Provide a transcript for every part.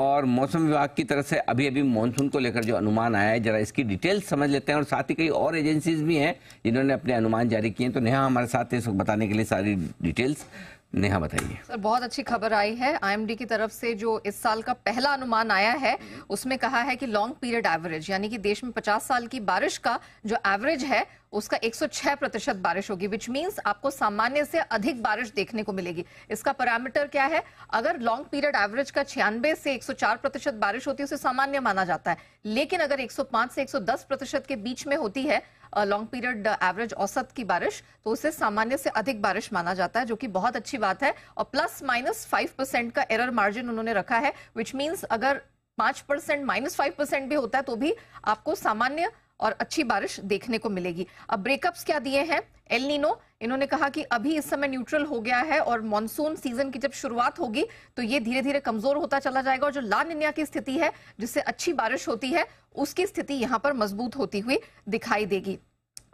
और मौसम विभाग की तरफ से अभी अभी मानसून को लेकर जो अनुमान आया है, जरा इसकी डिटेल्स समझ लेते हैं। और साथ ही कई और एजेंसीज भी हैं जिन्होंने अपने अनुमान जारी किए हैं। तो नेहा हमारे साथ है इस वक्त बताने के लिए सारी डिटेल्स। नेहा बताइए सर। बहुत अच्छी खबर आई है आईएमडी की तरफ से। जो इस साल का पहला अनुमान आया है उसमें कहा है कि लॉन्ग पीरियड एवरेज, यानी कि देश में 50 साल की बारिश का जो एवरेज है उसका 106% बारिश होगी, विच मींस आपको सामान्य से अधिक बारिश देखने को मिलेगी। इसका पैरामीटर क्या है? अगर लॉन्ग पीरियड एवरेज का 96 से 104% बारिश होती है उसे सामान्य माना जाता है, लेकिन अगर 105 से 110% के बीच में होती है लॉन्ग पीरियड एवरेज औसत की बारिश, तो उसे सामान्य से अधिक बारिश माना जाता है, जो कि बहुत अच्छी बात है। और ±5% का एरर मार्जिन उन्होंने रखा है, विच मींस अगर 5% -5% भी होता है तो भी आपको सामान्य और अच्छी बारिश देखने को मिलेगी। अब ब्रेकअप्स क्या दिए हैं? एल नीनो, इन्होंने कहा कि अभी इस समय न्यूट्रल हो गया है और मॉनसून सीजन की जब शुरुआत होगी तो ये धीरे धीरे कमजोर होता चला जाएगा, और जो ला निन्या की स्थिति है जिससे अच्छी बारिश होती है उसकी स्थिति यहां पर मजबूत होती हुई दिखाई देगी।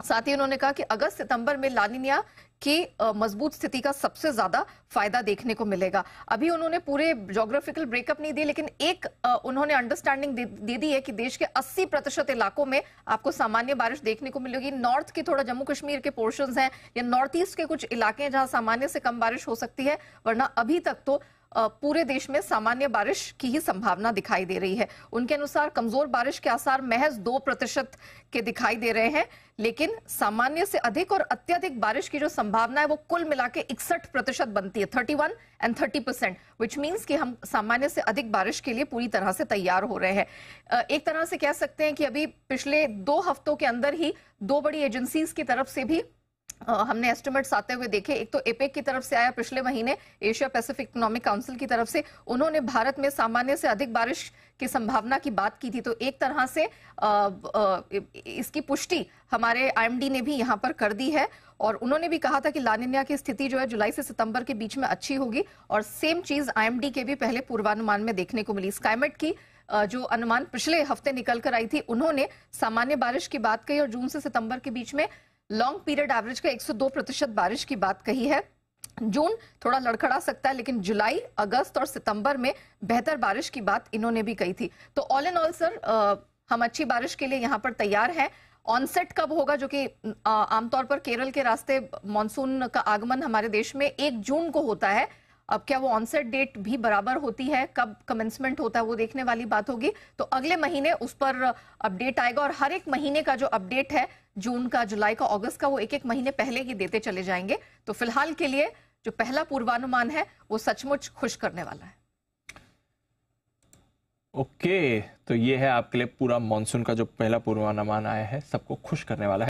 साथ ही उन्होंने कहा कि अगस्त सितंबर में ला निन्या की मजबूत स्थिति का सबसे ज्यादा फायदा देखने को मिलेगा। अभी उन्होंने पूरे ज्योग्राफिकल ब्रेकअप नहीं दिए, लेकिन एक उन्होंने अंडरस्टैंडिंग दे दी है कि देश के 80% इलाकों में आपको सामान्य बारिश देखने को मिलेगी। नॉर्थ की थोड़ा जम्मू कश्मीर के पोर्शंस हैं या नॉर्थ ईस्ट के कुछ इलाके हैं जहां सामान्य से कम बारिश हो सकती है, वरना अभी तक तो पूरे देश में सामान्य बारिश की ही संभावना दिखाई दे रही है। उनके अनुसार कमजोर बारिश के आसार महज 2% के दिखाई दे रहे हैं, लेकिन सामान्य से अधिक और अत्यधिक बारिश की जो संभावना है वो कुल मिला के 61% बनती है, 31 एंड 30%, विच मींस कि हम सामान्य से अधिक बारिश के लिए पूरी तरह से तैयार हो रहे हैं। एक तरह से कह सकते हैं कि अभी पिछले 2 हफ्तों के अंदर ही 2 बड़ी एजेंसीज की तरफ से भी हमने एस्टिमेट्स आते हुए देखे। एक तो एपेक की तरफ से आया पिछले महीने, एशिया पैसिफिक इकोनॉमिक काउंसिल की तरफ से, उन्होंने भारत में सामान्य से अधिक बारिश की संभावना की बात की थी। तो एक तरह से इसकी पुष्टि हमारे आईएमडी ने भी यहां पर कर दी है, और उन्होंने भी कहा था कि ला निन्या की स्थिति जो है जुलाई से सितंबर के बीच में अच्छी होगी, और सेम चीज आईएमडी के भी पहले पूर्वानुमान में देखने को मिली। स्काईमेट की जो अनुमान पिछले हफ्ते निकल कर आई थी, उन्होंने सामान्य बारिश की बात कही और जून से सितंबर के बीच में लॉन्ग पीरियड एवरेज का 102% बारिश की बात कही है। जून थोड़ा लड़खड़ा सकता है, लेकिन जुलाई, अगस्त और सितंबर में बेहतर बारिश की बात इन्होंने भी कही थी। तो ऑल इन ऑल सर, हम अच्छी बारिश के लिए यहाँ पर तैयार हैं। ऑनसेट कब होगा, जो कि आमतौर पर केरल के रास्ते मानसून का आगमन हमारे देश में 1 जून को होता है। अब क्या वो ऑनसेट डेट भी बराबर होती है, कब कमेंसमेंट होता है, वो देखने वाली बात होगी। तो अगले महीने उस पर अपडेट आएगा, और हर एक महीने का जो अपडेट है, जून का, जुलाई का, अगस्त का, वो एक एक महीने पहले ही देते चले जाएंगे। तो फिलहाल के लिए जो पहला पूर्वानुमान है वो सचमुच खुश करने वाला है। ओके, तो ये है आपके लिए पूरा मॉनसून का जो पहला पूर्वानुमान आया है, सबको खुश करने वाला है।